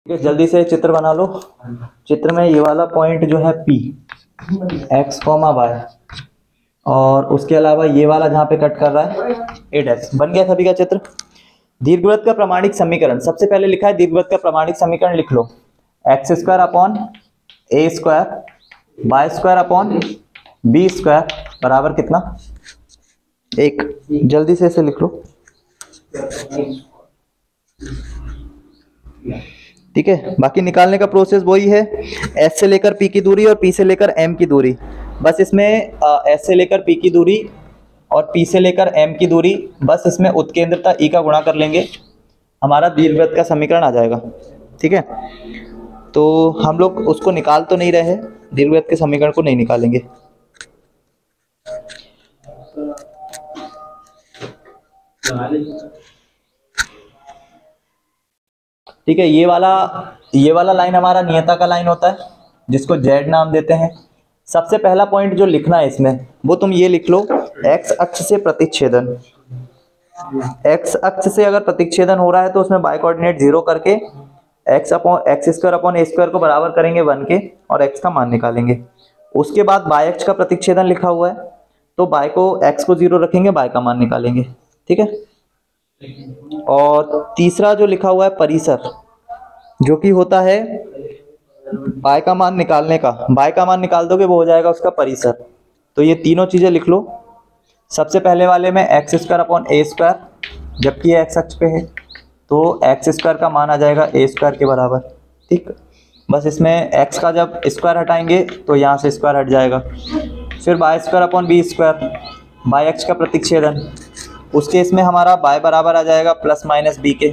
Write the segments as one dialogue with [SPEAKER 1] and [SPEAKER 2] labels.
[SPEAKER 1] ठीक है, जल्दी से चित्र बना लो। चित्र में ये वाला पॉइंट जो है P, x, y, और उसके अलावा ये वाला जहाँ पे कट कर रहा है a'। बन गया सभी का चित्र। दीर्घवृत्त का प्रामाणिक समीकरण, सबसे पहले लिखा है दीर्घवृत्त का प्रामाणिक समीकरण, लिख लो x² upon a² y² upon b² बराबर कितना, 1। जल्दी से इसे लिख लो। ठीक है, बाकी निकालने का प्रोसेस वही है, S से लेकर P की दूरी और P से लेकर M की दूरी। बस इसमें S से लेकर P की दूरी और P से लेकर M की दूरी, बस इसमें उत्केंद्रता E का गुणा कर लेंगे, हमारा दीर्घवृत्त का समीकरण आ जाएगा। ठीक है, तो हम लोग उसको निकाल तो नहीं रहे हैं, दीर्घवृत्त के समीकरण को नहीं निकालेंगे। ठीक है, ये वाला लाइन हमारा नियता का लाइन होता है, जिसको Z नाम देते हैं। सबसे पहला पॉइंट जो लिखना है इसमें, वो तुम ये लिख लो, x अक्ष से प्रतिच्छेदन। x अक्ष से अगर प्रतिच्छेदन हो रहा है तो उसमें बाय कोऑर्डिनेट 0 करके x² अपॉन a² को बराबर करेंगे 1 के, और x का मान निकालेंगे। उसके बाद बाय अक्ष का प्रतिच्छेदन लिखा हुआ है, तो बाय को x को 0 रखेंगे, बाय का मान निकालेंगे। ठीक है, और तीसरा जो लिखा हुआ है परिसर, जो कि होता है बाय का मान निकालने का, बाय का मान निकाल दोगे वो हो जाएगा उसका परिसर। तो ये तीनों चीजें लिख लो। सबसे पहले वाले में x² अपॉन a², जबकि ये x अक्ष पे है तो x² का मान आ जाएगा a² के बराबर। ठीक, बस इसमें x का जब स्क्वायर हटाएंगे तो यहाँ से स्क्वायर हट जाएगा। फिर y² अपॉन b², बाय अक्ष का प्रतिच्छेदन, उसके इसमें हमारा बाय बराबर आ जाएगा प्लस माइनस b के।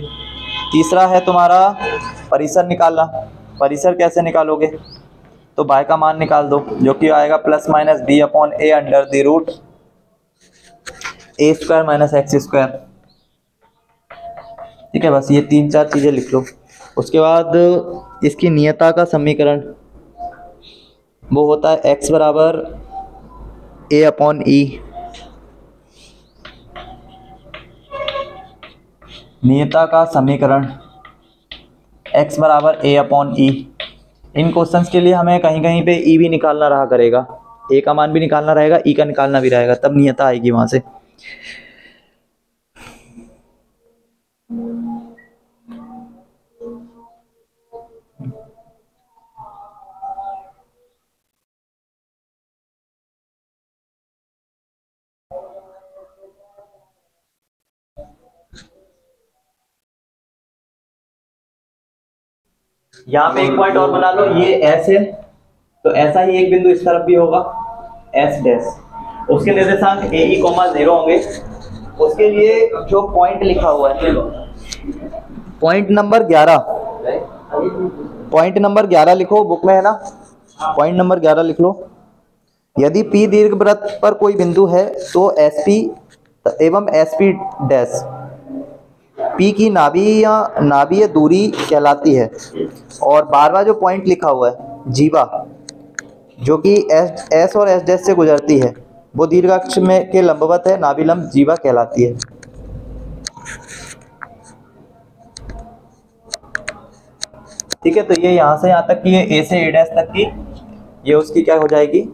[SPEAKER 1] तीसरा है तुम्हारा परिसर निकालना। परिसर कैसे निकालोगे, तो बाय का मान निकाल दो, जो कि आएगा plus minus b upon a under the root a² minus x²। ठीक है, बस ये 3-4 चीजें लिख लो। उसके बाद इसकी नियता का समीकरण वो होता है x बराबर a अपॉन e। नियता का समीकरण x बराबर a upon e। In questions के लिए हमें कहीं कहीं पे e भी निकालना रहा करेगा, a का मान भी निकालना रहेगा, e का निकालना भी रहेगा, तब नियता आएगी वहां से। यहाँ पे एक पॉइंट और बना लो, ये S है तो ऐसा ही एक बिंदु इस तरफ भी होगा S'। उसके निर्देशांक AE, 0 होंगे। उसके लिए जो पॉइंट लिखा हुआ है, पॉइंट नंबर 11, पॉइंट नंबर 11 लिखो, बुक में है ना, पॉइंट नंबर 11 लिख लो। यदि P दीर्घवृत्त पर कोई बिंदु है तो SP एवं SP डैश P की नाभीय दूरी कहलाती है। और 12वां जो पॉइंट लिखा हुआ है जीवा, जो कि S और S डैश से गुजरती है, वो दीर्घाक्ष में के लंबवत है, नाभिलंब जीवा कहलाती है। ठीक है, तो ये यहाँ से यहाँ तक की, ये A से A डैश तक की, ये उसकी क्या हो जाएगी,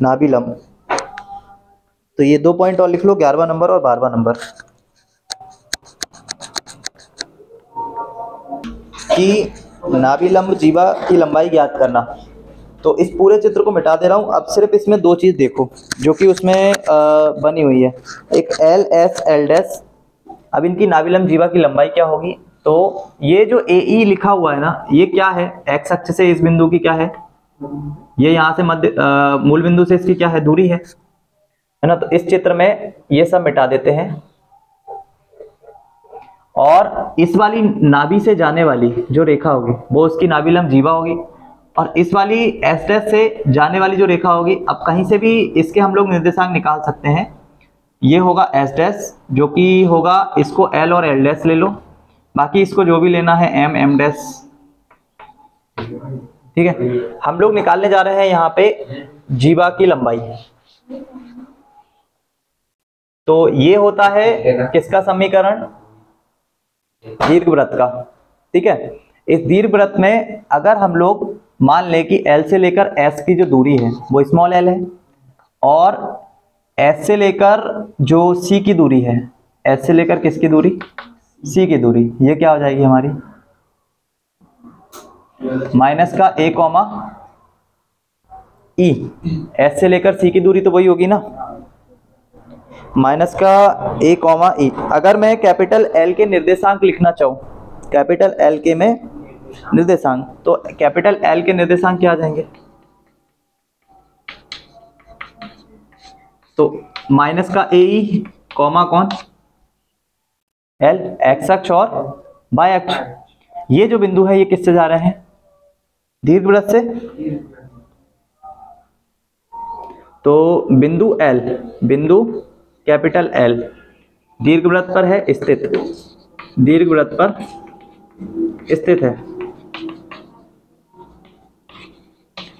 [SPEAKER 1] नाभिलंब। तो ये 2 पॉइंट और लिख लो, 11वां नंबर और 12वां नंबर, कि नाभिलंब जीवा की लंबाई ज्ञात करना। तो इस पूरे चित्र को मिटा दे रहा हूं, अब सिर्फ इसमें 2 चीज देखो जो कि उसमें बनी हुई है, एक L S L डैश। अब इनकी नाभिलंब जीवा की लंबाई क्या होगी, तो ये जो AE लिखा हुआ है ना, ये क्या है, x अक्ष से इस बिंदु की क्या है, ये यहाँ से मध्य मूल बिंदु से इसकी क्या है, दूरी है ना। तो इस चित्र में ये सब मिटा देते हैं, और इस वाली नाभि से जाने वाली जो रेखा होगी वो उसकी नाभिलंब जीवा होगी, और इस वाली S डैश से जाने वाली जो रेखा होगी, अब कहीं से भी इसके हम लोग निर्देशांक निकाल सकते हैं। ये होगा S डैश, जो कि होगा, इसको L और L डैश ले लो, बाकी इसको जो भी लेना है M M डैश। ठीक है, हम लोग निकालने जा रहे हैं यहाँ पे जीवा की लंबाई। तो ये होता है किसका समीकरण, दीर्घवृत्त का। ठीक है, इस दीर्घवृत्त में अगर हम लोग मान लें कि L से लेकर S की जो दूरी है वो स्मॉल l है, और S से लेकर जो C की दूरी है, S से लेकर किसकी दूरी, C की दूरी, ये क्या हो जाएगी हमारी माइनस का a कॉमा ई। S से लेकर C की दूरी तो वही होगी ना, माइनस का a कॉमा ई। अगर मैं कैपिटल L के निर्देशांक लिखना चाहूँ, कैपिटल L के में निर्देशांक, तो कैपिटल L के निर्देशांक क्या आ जाएंगे, तो माइनस का ए ई कॉमा कौन L, एक्स अक्ष और वाई अक्ष। ये जो बिंदु है ये किससे जा रहे हैं, दीर्घवृत्त से। तो बिंदु L, बिंदु कैपिटल L दीर्घवृत्त पर है स्थित, दीर्घवृत्त पर स्थित है।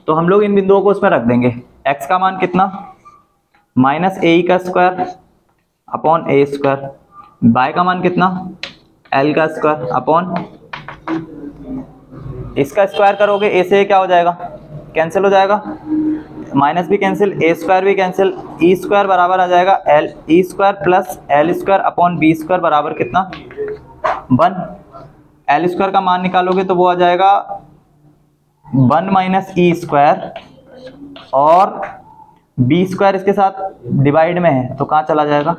[SPEAKER 1] तो हम लोग इन बिंदुओं को उसमें रख देंगे। x का मान कितना, माइनस ए का square upon A square, y का मान कितना, l का स्क्वायर अपॉन, इसका स्क्वायर करोगे a से क्या हो जाएगा, कैंसिल हो जाएगा, माइनस भी कैंसिल, ए स्क्वायर भी कैंसिल, ई स्क्वायर बराबर आ जाएगा L E square plus L square upon B square बराबर कितना 1। एल स्क्वायर का मान निकालोगे तो वो आ जाएगा 1 माइनस ई स्क्वायर, और बी स्क्वायर इसके साथ डिवाइड में है तो कहाँ चला जाएगा,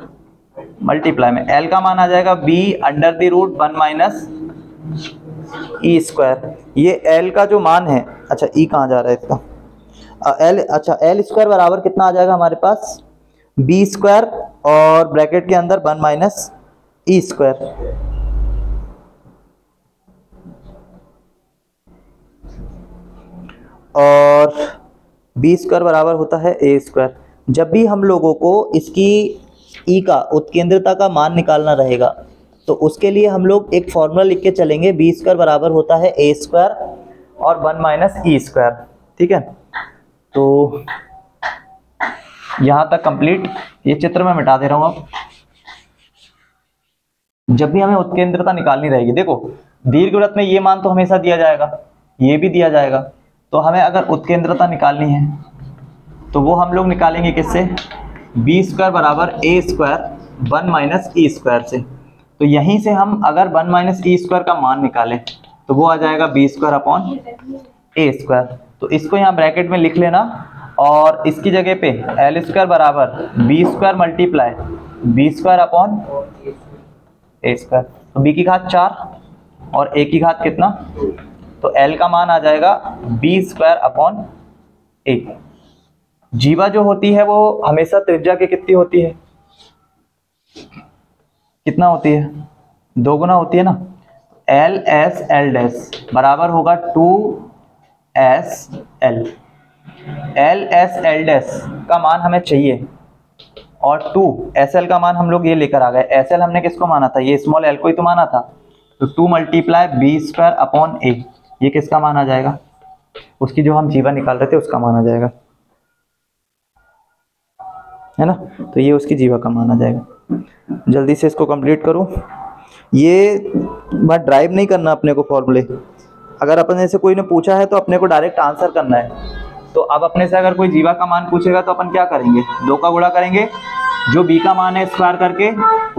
[SPEAKER 1] मल्टीप्लाई में। एल का मान आ जाएगा B under the root 1 minus E square. ये एल का जो मान है, अच्छा ई कहाँ जा रहा है इसका, एल, अच्छा एल स्क्वायर बराबर कितना आ जाएगा हमारे पास, बी स्क्वायर और ब्रैकेट के अंदर 1 माइनस ई स्क्वायर। और बी स्क्वायर बराबर होता है ए स्क्वायर। जब भी हम लोगों को इसकी ई का उत्केंद्रता का मान निकालना रहेगा तो उसके लिए हम लोग एक फॉर्मूला लिख के चलेंगे, बी स्क्वायर बराबर होता है ए स्क्वायर और 1 माइनस ई स्क्वायर। ठीक है, तो यहाँ तक कंप्लीट। ये चित्र मैं मिटा दे रहा हूँ अब। जब भी हमें उत्केंद्रता निकालनी रहेगी, देखो दीर्घवृत्त में ये मान तो हमेशा दिया जाएगा, ये भी दिया जाएगा, तो हमें अगर उत्केंद्रता निकालनी है तो वो हम लोग निकालेंगे किससे, बी स्क्वायर बराबर ए स्क्वायर 1 माइनस ई स्क्वायर से। तो यहीं से हम अगर 1 माइनस ई स्क्वायर का मान निकालें तो वो आ जाएगा B square upon A square. तो इसको यहाँ ब्रैकेट में लिख लेना, और इसकी जगह पे एल स्क्वायर बराबर B square multiply B square upon A square. तो बी की घात 4 और ए की घात कितना, तो एल का मान आ जाएगा बी स्क्वायर अपॉन ए। जीवा जो होती है वो हमेशा त्रिज्या के कितनी होती है, कितना होती है, 2 गुना होती है ना। एल एस एल डैश बराबर होगा 2 S L. L S L dash का मान हमें चाहिए और 2 एस एल का मान हम लोग ये लेकर आ गए। एस एल हमने किसको माना था, ये स्मॉल एल को ही तो माना था। तो 2 मल्टीप्लाई बी स्क्वायर अपॉन ए, ये किसका मान आ जाएगा, उसकी जो हम जीवा निकाल रहे थे उसका मान आ जाएगा, है ना। तो ये उसकी जीवा का मान आ जाएगा। जल्दी से इसको कंप्लीट करो। ये बात ड्राइव नहीं करना अपने को फॉर्मूले, अगर अपने से कोई ने पूछा है तो अपने को डायरेक्ट आंसर करना है। तो अब अपने से अगर कोई जीवा का मान पूछेगा तो अपन क्या करेंगे, 2 का गुणा करेंगे, जो बी का मान है स्क्वायर करके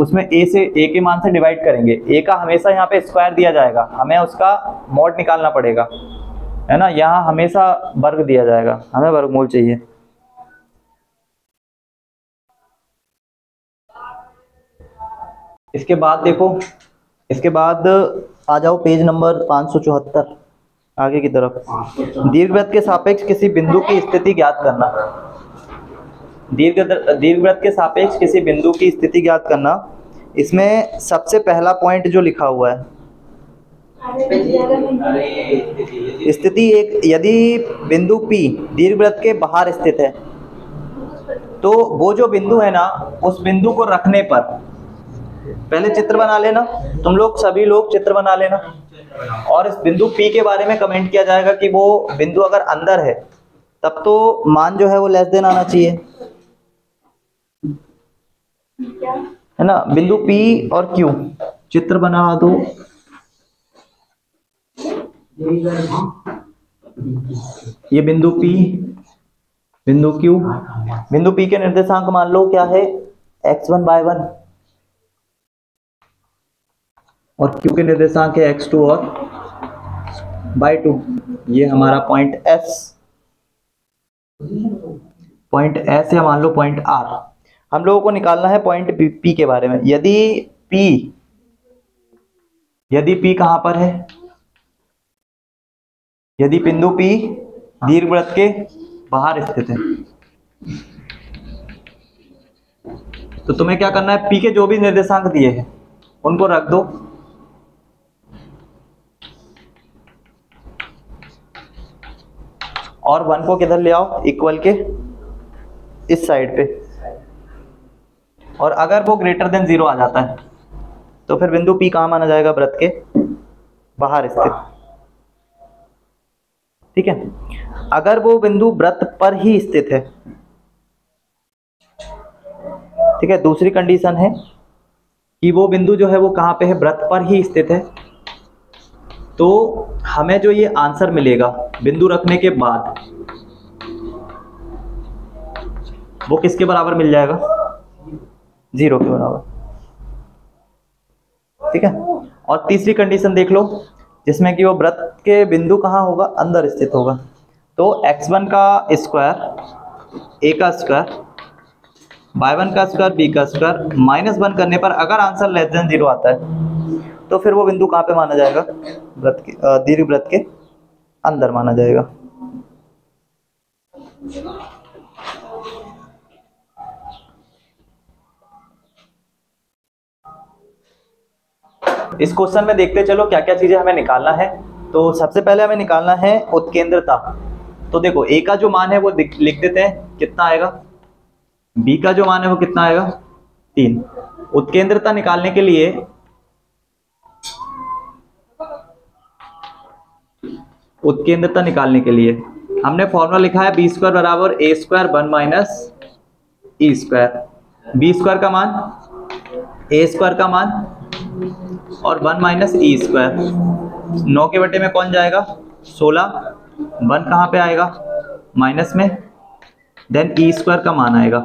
[SPEAKER 1] उसमें ए के मान से डिवाइड करेंगे। ए का हमेशा यहाँ पे स्क्वायर दिया जाएगा, हमें उसका मॉड निकालना पड़ेगा, है ना। यहाँ हमेशा वर्ग दिया जाएगा, हमें वर्गमूल चाहिए। इसके बाद देखो, इसके बाद आ जाओ पेज नंबर 574 आगे की तरफ। दीर्घवृत्त के सापेक्ष किसी बिंदु की स्थिति ज्ञात करना। दीर्घवृत्त के सापेक्ष किसी बिंदु की स्थिति ज्ञात करना। इसमें सबसे पहला पॉइंट जो लिखा हुआ है, स्थिति एक, यदि बिंदु P दीर्घवृत्त के बाहर स्थित है तो वो जो बिंदु है ना, उस बिंदु को रखने पर पहले चित्र बना लेना, तुम लोग सभी लोग चित्र बना लेना, और इस बिंदु P के बारे में कमेंट किया जाएगा कि वो बिंदु अगर अंदर है तब तो मान जो है वो लेस देन आना चाहिए, है ना। बिंदु P और Q चित्र बना दो। ये बिंदु P, बिंदु Q, बिंदु P के निर्देशांक मान लो क्या है x1 y1 और Q के निर्देशांक है x2 और y2। ये हमारा पॉइंट S या मान लो पॉइंट R। हम लोगों को निकालना है पॉइंट P के बारे में। यदि P कहां पर है, यदि बिंदु P दीर्घवृत्त के बाहर स्थित है, तो तुम्हें क्या करना है, P के जो भी निर्देशांक दिए हैं उनको रख दो और 1 को किधर ले आओ, इक्वल के इस साइड पे। और अगर वो ग्रेटर देन 0 आ जाता है तो फिर बिंदु P कहां माना जाएगा, वृत्त के बाहर स्थित। ठीक है, अगर वो बिंदु वृत्त पर ही स्थित है, ठीक है, दूसरी कंडीशन है कि वो बिंदु जो है वो कहां पे है, वृत्त पर ही स्थित है, तो हमें जो ये आंसर मिलेगा बिंदु रखने के बाद वो किसके बराबर मिल जाएगा, 0 के बराबर। ठीक है, और तीसरी कंडीशन देख लो जिसमें कि वो वृत्त के बिंदु कहाँ होगा, अंदर स्थित होगा। तो x1 का स्क्वायर a का स्क्वायर y1 का स्क्वायर b का स्क्वायर -1 करने पर अगर आंसर लेस देन 0 आता है तो फिर वो बिंदु कहाँ पे माना जाएगा, वृत्त के दीर्घवृत्त के अंदर माना जाएगा। इस क्वेश्चन में देखते चलो क्या क्या चीजें हमें निकालना है। तो सबसे पहले हमें निकालना है उत्केंद्रता। तो देखो a का जो मान है वो लिख देते हैं, कितना आएगा, b का जो मान है वो कितना आएगा, 3। उत्केंद्रता निकालने के लिए हमने फॉर्मूला लिखा है b² बराबर a² 1 माइनस e²। b² का मान, a² का मान और 1 माइनस e²। 9 के बटे में कौन जाएगा, 16। 1 कहाँ पे आएगा, माइनस में, देन e² का मान आएगा।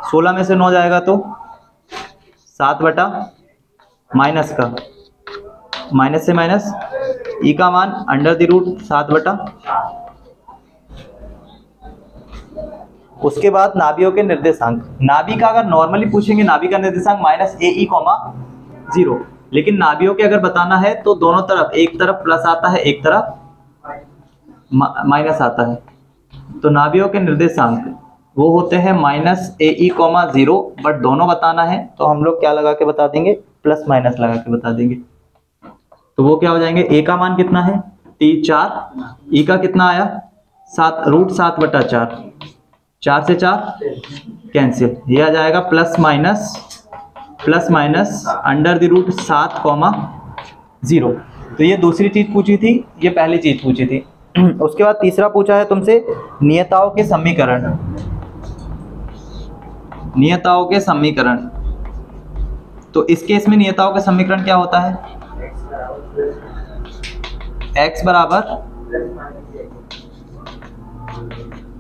[SPEAKER 1] 16 में से 9 जाएगा तो 7 बटा माइनस का, माइनस से माइनस, ई का मान √7 बटा। उसके बाद नाभियों के निर्देशांक। नाभि का अगर नॉर्मली पूछेंगे, नाभि का निर्देशांक -AE, 0। लेकिन नाभियों के अगर बताना है तो दोनों तरफ, एक तरफ प्लस आता है, एक तरफ माइनस आता है। तो नाभियों के निर्देशांक वो होते हैं -AE, 0, बट दोनों बताना है तो हम लोग क्या लगा के बता देंगे, प्लस माइनस लगा के बता देंगे। तो वो क्या हो जाएंगे, a का मान कितना है 4, e का कितना आया 7, √7 बटा 4, 4 से 4 कैंसिल, ये आ जाएगा प्लस माइनस √7, 0। तो ये दूसरी चीज पूछी थी, ये पहली चीज पूछी थी। उसके बाद तीसरा पूछा है तुमसे नियताओं के समीकरण। नियताओं के समीकरण, तो इस केस में नियताओं का समीकरण क्या होता है, x बराबर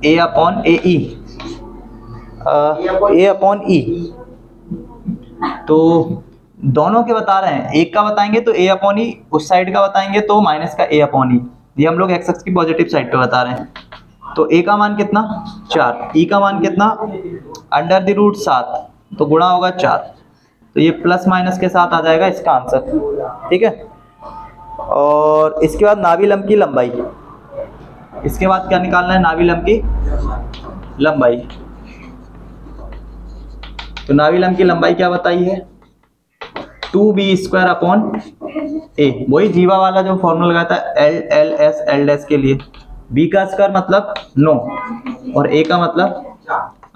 [SPEAKER 1] a/AE, a/E। तो दोनों के बता रहे हैं, एक का बताएंगे तो a/E, उस साइड का बताएंगे तो माइनस का a/E। ये हम लोग x अक्ष की पॉजिटिव साइड पे बता रहे हैं। तो a का मान कितना 4, e का मान कितना √7, तो गुणा होगा 4, तो ये प्लस माइनस के साथ आ जाएगा इसका आंसर। ठीक है, और इसके बाद नाभि लंब की लंबाई। इसके बाद क्या निकालना है, नाभि लंब की लंबाई। तो नाभि लंब की लंबाई क्या बताई है, 2b²/a। वही जीवा वाला जो फॉर्मूला लगाया था l के लिए। b का स्क्वायर मतलब 9 और a का मतलब,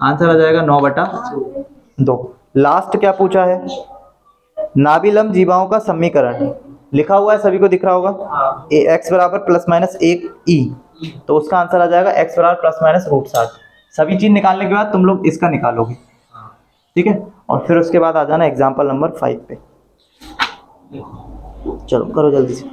[SPEAKER 1] आंसर आ जाएगा 9/2। लास्ट क्या पूछा है, नाभि लंब जीवाओं का समीकरण। लिखा हुआ है, सभी को दिख रहा होगा, x बराबर +-1e, तो उसका आंसर आ जाएगा x बराबर +-√7। सभी चीज निकालने के बाद तुम लोग इसका निकालोगे। ठीक है, और फिर उसके बाद आ जाना एग्जाम्पल नंबर 5 पे। चलो करो जल्दी से।